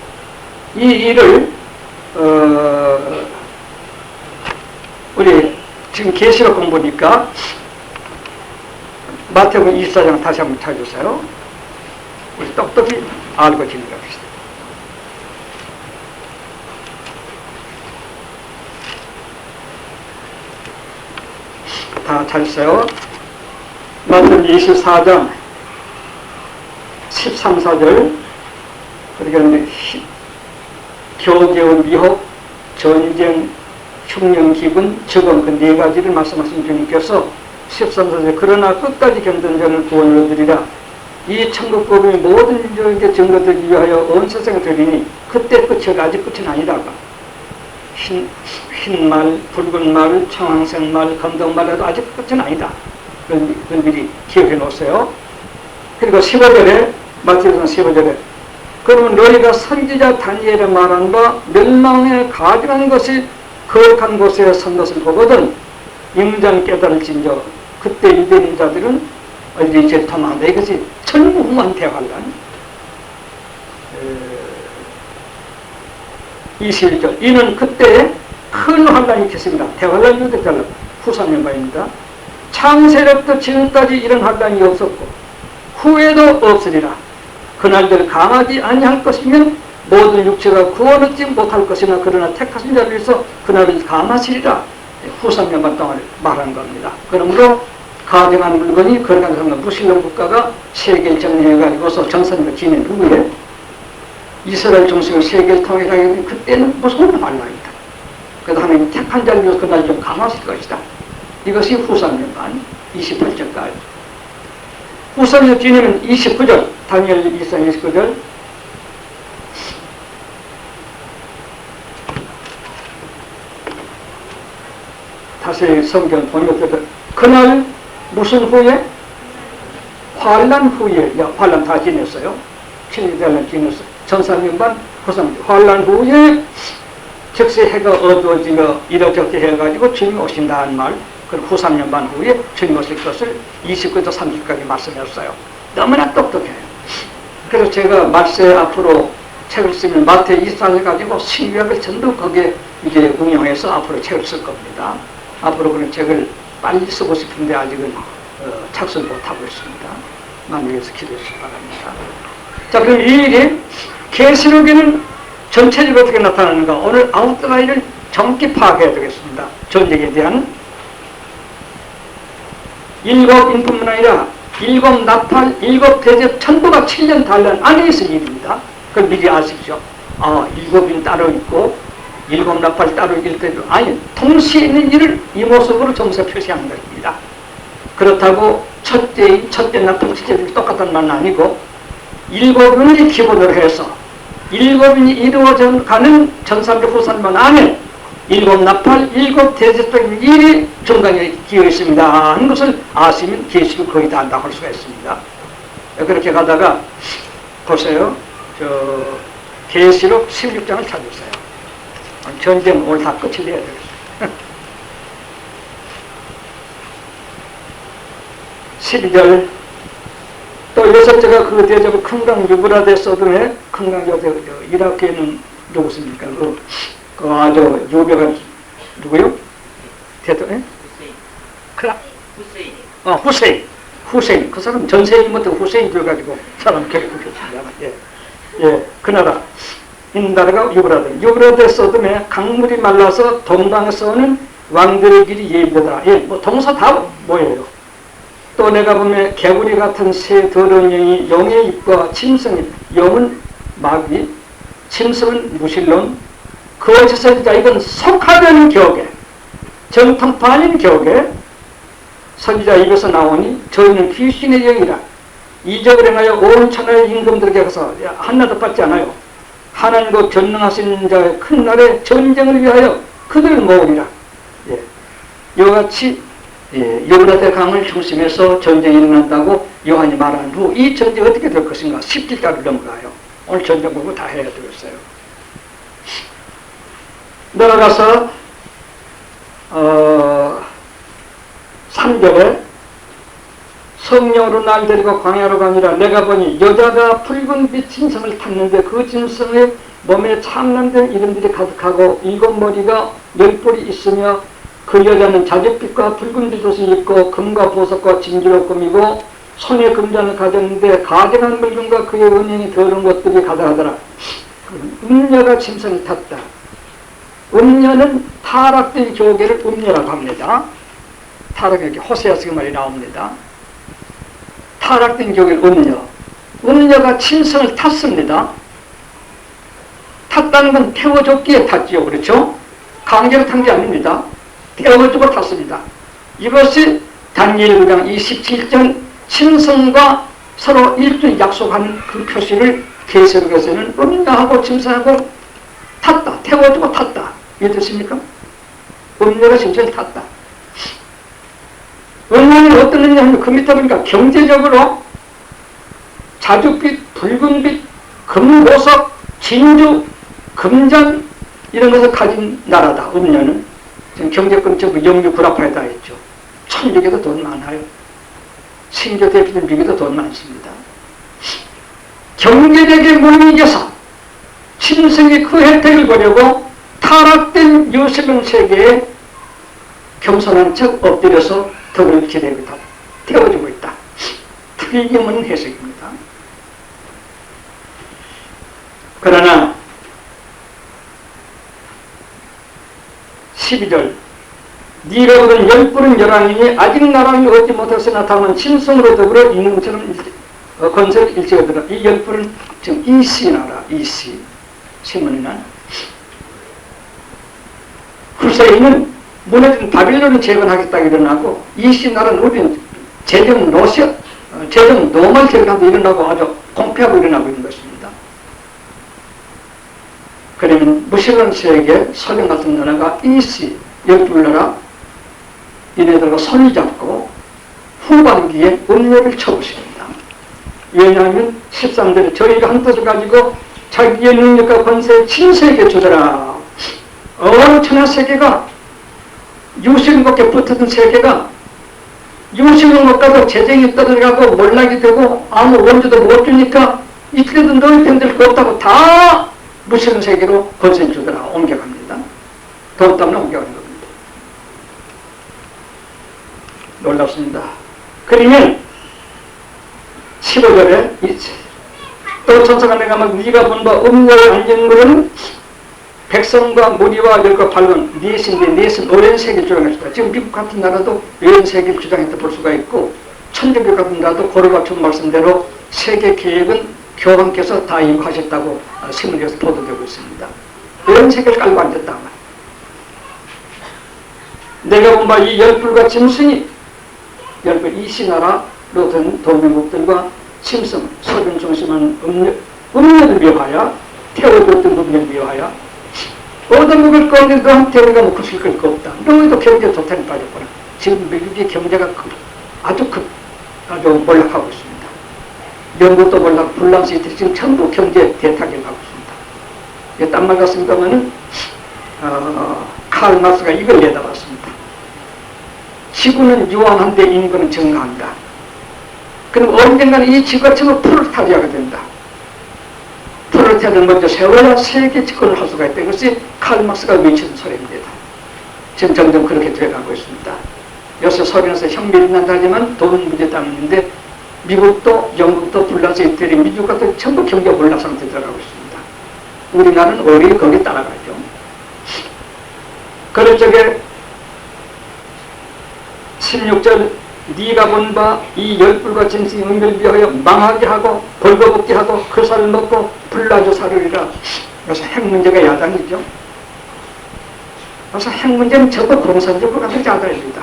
이 일을 우리 지금 계시록 공부니까 마태복음 24장 다시 한번 찾아주세요. 우리 똑똑히 알고 지내갑시다. 다 찾으세요. 마태복음 24장 13, 14절 그러니까 교제의 미혹, 전쟁, 흉년, 기분, 적응 그 네 가지를 말씀하신 주님께서 13절에 그러나 끝까지 견딘 자는 구원을 얻으리라. 이 천국 복음이 모든 인류에게 증거되기 위하여 온 세상에 들리니 그때 끝이 아직 끝은 아니라가. 흰 말, 붉은 말, 청황색 말, 검정 말에도 아직 끝은 아니다. 그건 미리 기억해 놓으세요. 그리고 15절에 마태복음 15절에 그러면 너희가 선지자 다니엘의 말한 바 멸망에 가증한 것이 거룩한 곳에 선 것을 보거든 인간 깨달을진저 그때 유대인 자들은 어디 질투한다. 이것이 전무후무한 대환란. 21절 이는 그때 큰 환란이 있겠습니다. 대환란 유대자는 후삼년반입니다. 창세력부터 지금까지 이런 환란이 없었고 후에도 없으리라. 그날들 강하지 아니할 것이면 모든 육체가 구원 얻지 못할 것이나 그러나 택하신 자를 위해서 그날을 감하시리라. 후삼년반 동안 말한 겁니다. 그러므로 가정한 물건이 거룩한 상관 무슬림 국가가 세계를 정리해가지고서 전선을 지낸 후에 이스라엘 중심의 세계를 통일하게 되면 그때는 무서운 환란이다. 그래서 하나님 택한 자를 위해서 그날 좀 감하실 것이다. 이것이 후삼년반 28절까지. 후삼년 지내면 29절 다니엘 2장 29절 다시 성경 번역해서 그날 무슨 후에? 환란 후에, 환란 다 지냈어요. 천리대환란 지냈어요. 전사년반 후삼년 환란 후에 즉시 해가 어두워지며 이렇게 해가지고 주님이 오신다는 말. 그리고 후삼년반 후에 주님 오실 것을 29절 30까지 말씀했어요. 너무나 똑똑해요. 그래서 제가 말세 앞으로 책을 쓰면 마태 24절 가지고 신구약을 전부 거기에 이제 응용해서 앞으로 책을 쓸 겁니다. 앞으로 그런 책을 빨리 쓰고 싶은데 아직은 착수를 못하고 있습니다. 만유에서 기도해 주시기 바랍니다. 자, 그럼 이 일이 계시록에는 전체적으로 어떻게 나타나는가? 오늘 아웃라인을 정확히 파악해야 되겠습니다. 전쟁에 대한 7 인뿐만 아니라 7 나팔, 7 대접 전부가 7년 단련 안에 있을 일입니다. 그걸 미리 아십시오. 7인 따로 있고 7 나팔 따로 있을 때도 아니 동시에 있는 일을 이 모습으로 점서 표시하는 것입니다. 그렇다고 첫째 나팔, 첫째들이 똑같은 말은 아니고 7인이 기본으로 해서 7인이 이루어져 가는 전산적 후산만 안에 일곱 나팔, 일곱 대제적 일이 중간에 기어 있습니다 하는 것을 아시면 계시를 거의 다 안다고 할 수가 있습니다. 그렇게 가다가 보세요. 계시록 16장을 찾으세요. 전쟁 오늘 다 끝이 돼야 되겠어요. 12절 또 여섯째가 그 대접을 큰강 유브라데 서든에 큰강 이라크에는 누구십니까? 그 아주 유배가 누구요? 대통령? 후세인. 그 사람 전세인부터 후세인 줘가지고 사람 괴롭혔습니다. 예. 그 나라. 이 나라가 유브라데 서든에 강물이 말라서 동방에서 오는 왕들의 길이 예비되더라. 예, 뭐 동사 다 뭐예요? 또 내가 보면 개구리 같은 새 더러운 영이 영의 입과 짐승이, 영은 마귀, 짐승은 무신론, 거짓의 자, 이건 속하려는 격에, 정통파 아닌 격에 선지자 입에서 나오니 저희는 귀신의 영이라 이적을 행하여 온 천하의 임금들에게 가서 하나도 받지 않아요. 하나님과 전능하신 자의 큰 날에 전쟁을 위하여 그들을 모으리라. 예. 이와 같이 유브라데 강을 중심해서 전쟁이 일어난다고 요한이 말한 후 이 전쟁이 어떻게 될 것인가 10절까지 넘어가요. 오늘 전쟁 보고 다 해야 되겠어요. 내려가서 3절에 성령으로 날 데리고 광야로 가니라. 내가 보니 여자가 붉은 빛 짐승을 탔는데 그 짐승의 몸에 참남된 이름들이 가득하고 일곱 머리가 10뿔이 있으며 그 여자는 자줏빛과 붉은 빛옷을 입고 금과 보석과 진주로 꾸미고 손에 금잔을 가졌는데 가증한 물건과 그의 은행이 더러운 것들이 가득하더라. 음녀가 짐승을 탔다. 음녀는 타락된 교계를 음녀라고 합니다. 타락의 호세아서 그 말이 나옵니다. 타락된 교계를 음녀. 음녀가 짐승을 탔습니다. 탔다는 건 태워줬기에 탔지요. 그렇죠? 강제로 탄 게 아닙니다. 태워주고 탔습니다. 이것이 다니엘 9장 27절 짐승과 서로 일종의 약속하는 그 표시를 계시록에서는 음녀하고 짐승하고 탔다. 태워주고 탔다. 이해됐습니까? 음녀가 짐승을 탔다. 음녀는 어떤 의미냐 하면 그 밑에 보니까 경제적으로 자줏빛, 붉은빛, 금보석, 진주, 금전 이런 것을 가진 나라다. 음녀는 지금 경제권적으로 영유 구라파에다 했죠. 참 미국에도 돈 많아요. 신교 대표들 미국에도 돈 많습니다. 경제력에 못 이겨서 짐승이 그 혜택을 보려고 타락된 요셉은 세계에 겸손한 척 엎드려서 덕을 기대고 있다. 태워주고 있다. 특이경은 해석입니다. 그러나 12절 네가 얻은 10뿔은 11이니 아직 나라를 얻지 못했으나 다만 짐승으로 더불어 이능처럼 건설 일찍 얻으라. 이 10뿔은 지금 이시 나라, 이시 신문이나 후세인은 무너진 바빌론을 재건하겠다고 일어나고 이시 나라는 우리는 제정 러시아, 제정 노말 재건하고 일어나고 아주 공패하고 일어나고 있는 것입니다. 그러면 무신론 세계 소련 같은 나라가 이시 12나라 이네들과 손을 잡고 후반기에 음료를 쳐보십니다. 왜냐하면 13절에 저희가 한 뜻을 가지고 자기의 능력과 권세에 친세에게 주더라. 어느 천하 세계가 유실국에 붙었던 세계가 유실국 가도 재정이 떨어져가고 몰락이 되고 아무 원조도 못 주니까 이틀에도 너희 편들 거 없다고 다 무신 세계로 권세를 주더라. 옮겨갑니다. 더 없다면 옮겨가는 겁니다. 놀랍습니다. 그러면 15절에 또 천사가 내가 막 네가 본 바 음녀에 앉은 물은 백성과 무리와 열과 발론 넷인데 넷은 어린 세계를 주장했다. 지금 미국 같은 나라도 어린 세계를 주장했다 볼 수가 있고 천주교 같은 나라도 고르바초프 말씀대로 세계 계획은 교황께서 다 인하셨다고 신문에서 보도되고 있습니다. 어린 세계를 깔고 앉았다. 내가 본 바 이 10뿔과 짐승이 10뿔 이시나라로 된 동맹국들과 짐승 소변 중심한 음료를 위하여 태워줬던 음료를 위하여 얻어먹을 건데 너한테 우리가 먹고 싶을 거 없다. 너희도 경제 도탄에 빠졌구나. 지금 미국의 경제가 아주 몰락하고 있습니다. 영국도 몰락, 불란스이트 지금 전부 경제 대타격을 하고 있습니다. 이게 딴 말 같습니다만은 칼 마르크스가 이걸 내다봤습니다. 지구는 유한한데 인구는 증가한다. 그럼 언젠가는 이 지구가 전부 프롤레타리아가 된다. 프롤레타리아를 먼저 세워야 세계 집권을 할 수가 있다. 이것이 칼 마르크스가 외치는 소리입니다. 지금 점점 그렇게 돼가고 있습니다. 요새 소련에서 혁명이 일어난다 하지만 돈 문제 때문인데 미국도 영국도 불나서 이태리 미국과 전부 경제 몰락 상태에 들어가고 있습니다. 우리나라는 오히려 거기에 따라가죠. 그럴 적에 16절 네가 본 바 이 열불과 짐승이 은밀 비하여 망하게 하고 벌거벗게 하고 그 살을 먹고 불나주 사르리라. 그래서 핵 문제가 야당이죠. 그래서 핵 문제는 전부 공산적으로 가서 야당입니다.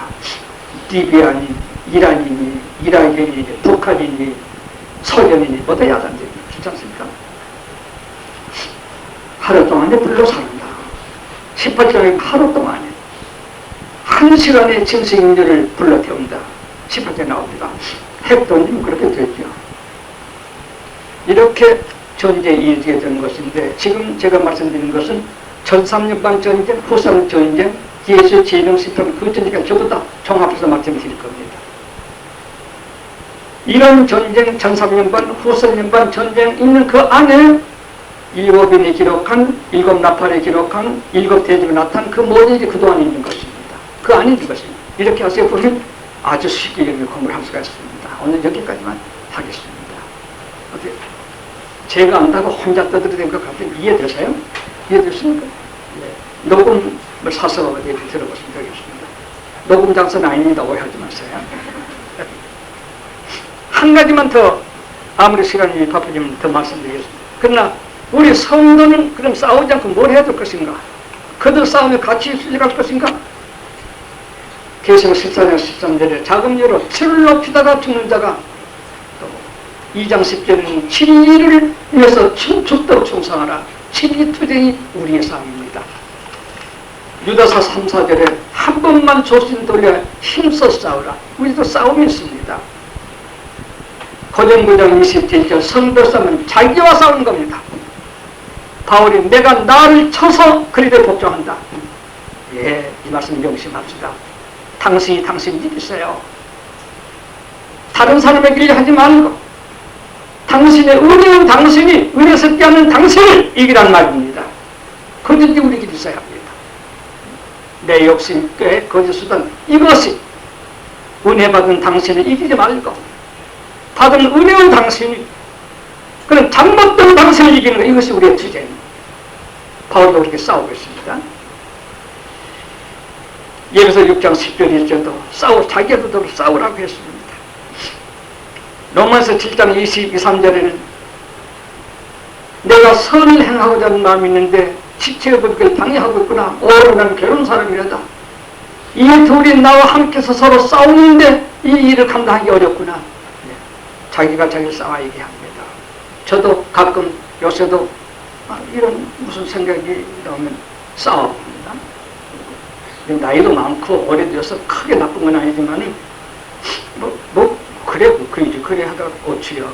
리비아니, 이란이니, 이라크니, 북한이니, 소련이니 모두 야당입니다. 그렇지 않습니까? 하루 동안에 불러 사는다. 18장에 하루 동안에 1시간에 짐승 인류를 불러 태운다. 18장에 나옵니다. 핵돈이면 그렇게 됐죠. 이렇게 전쟁이 이루어지게 되는 것인데 지금 제가 말씀드리는 것은 1300번 전쟁, 후삼 전쟁, 예수 재령 시편 그 전쟁을 전부 다 종합해서 말씀드릴 겁니다. 이런 전쟁 1300번, 후삼년반 전쟁 있는 그 안에 일곱인이 기록한, 일곱 나팔이 기록한, 일곱 대지가 나타난 그 모든 일이 그동안 있는 것입니다. 그 안에 있는 것입니다. 이렇게 하세요 보면 아주 쉽게 공부를 할 수가 있습니다. 오늘 여기까지만 하겠습니다. 어떻게 제가 안다고 혼자 떠들어댄 것 같은 이해되세요? 이해됐습니까? 네. 녹음을 사서 어디 들어보시면 되겠습니다. 녹음 장소는 아닙니다. 오해하지 마세요. 한 가지만 더 아무리 시간이 바쁘지만 더 말씀드리겠습니다. 그러나 우리 성도는 그럼 싸우지 않고 뭘 해야 될 것인가? 그들 싸우며 같이 수직할 것인가? 계시록 14장 13절에 자금류로 치를 높이다가 죽는 자가 또 2장 10절에는 7일을 위해서 죽도록 충성하라. 7일 투쟁이 우리의 삶입니다. 유다서 3, 4절에 한 번만 조신 돌려 힘써 싸우라. 우리도 싸움이 있습니다. 고전구장 27절 성도 싸움은 자기와 싸우는 겁니다. 바울이 내가 나를 쳐서 그리되 복종한다. 예, 이 말씀 명심합시다. 당신이 이기세요. 다른 사람의 길을 하지 말고 당신의 은혜는 당신이 은혜에서 깨어난 당신을 이기란 말입니다. 그든지 우리 길을 써야 합니다. 내 욕심, 꽤, 거짓 수단 이것이 은혜 받은 당신을 이기지 말고 받은 은혜의 당신이 그런 잘못된 당신을 이기는 것 이것이 우리의 주제입니다. 바울도 그렇게 싸우고 있습니다. 예배서 6장 10절 1절도 자기도 싸우라고 했습니다. 로마서 7장 22, 3절에는 내가 선을 행하고자 하는 마음이 있는데 지체의 법을 방해하고 있구나. 오늘 난 괴로운 사람이라다. 이 둘이 나와 함께서 서로 싸우는데 이 일을 감당하기 어렵구나. 자기가 자기를 싸워 얘기합니다. 저도 가끔 요새도 이런 무슨 생각이 나오면 싸워봅니다. 나이도 많고 오래되어서 크게 나쁜 건 아니지만 그래 하다가 고치려.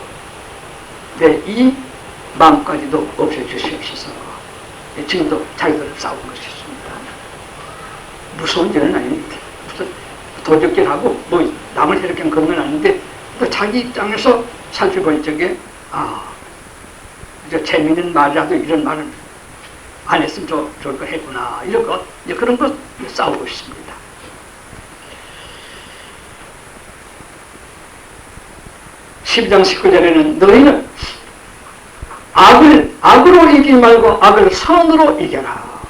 네, 이 마음까지도 없애주시옵소서. 지금도 자기들을 싸우는 것이 있습니다. 무서운 일은 아닙니다. 도적질하고 남을 해롭게 그런 건 아닌데 또 자기 입장에서 살펴본 적에 이제 재미있는 말이라도 이런 말은 안 했으면 좋을 거 했구나. 이런 것, 그런 것 싸우고 있습니다. (12장 19절에는) 너희는 악으로 이기지 말고 악을 선으로 이겨라.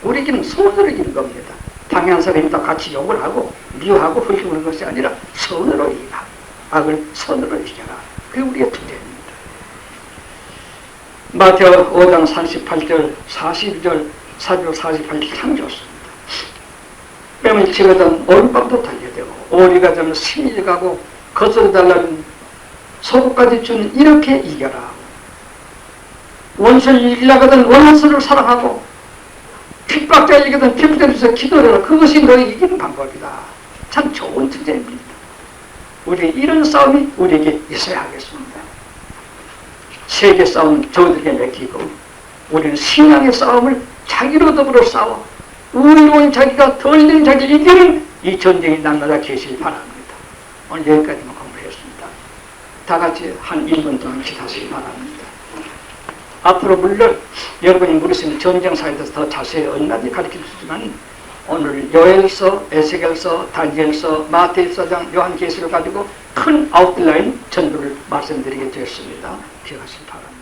우리 길은 선으로 이기는 겁니다. 당연한 사람이 다 같이 욕을 하고 미워하고 훌륭한 것이 아니라 선으로 이기라. 악을 선으로 이겨라. 그게 우리의 투쟁입니다. 마태오 5장 38절 40절 4절 48절 참 좋습니다. 뺨을 치거든 오른방도 달려되고 오리가 되면 심리 가고 거스러 달라는 소고까지 주는 이렇게 이겨라. 원수를 이기려거든 원수를 사랑하고 핍박자에게든 핍박자에서 기도를 그것이 너희 이기는 방법이다. 참 좋은 주제입니다. 우리 이런 싸움이 우리에게 있어야 하겠습니다. 세계 싸움 저들에게 맡기고 우리는 신앙의 싸움을 자기로 더불어 싸워 의로운 자기가 덜린 자기 이기는 이 전쟁이 날마다 계시길 바랍니다. 오늘 여기까지만 공부했습니다. 다 같이 한 1분 동안 기도하시기 바랍니다. 앞으로 물론 여러분이 물으시는 전쟁사에 대해서 더 자세히 얼마든지 가르쳐 주시지만 오늘 요엘서, 에스겔서, 다니엘서, 마태일서장, 요한계시를 가지고 큰 아웃라인 전부를 말씀드리게 되었습니다. 기억하시기 바랍니다.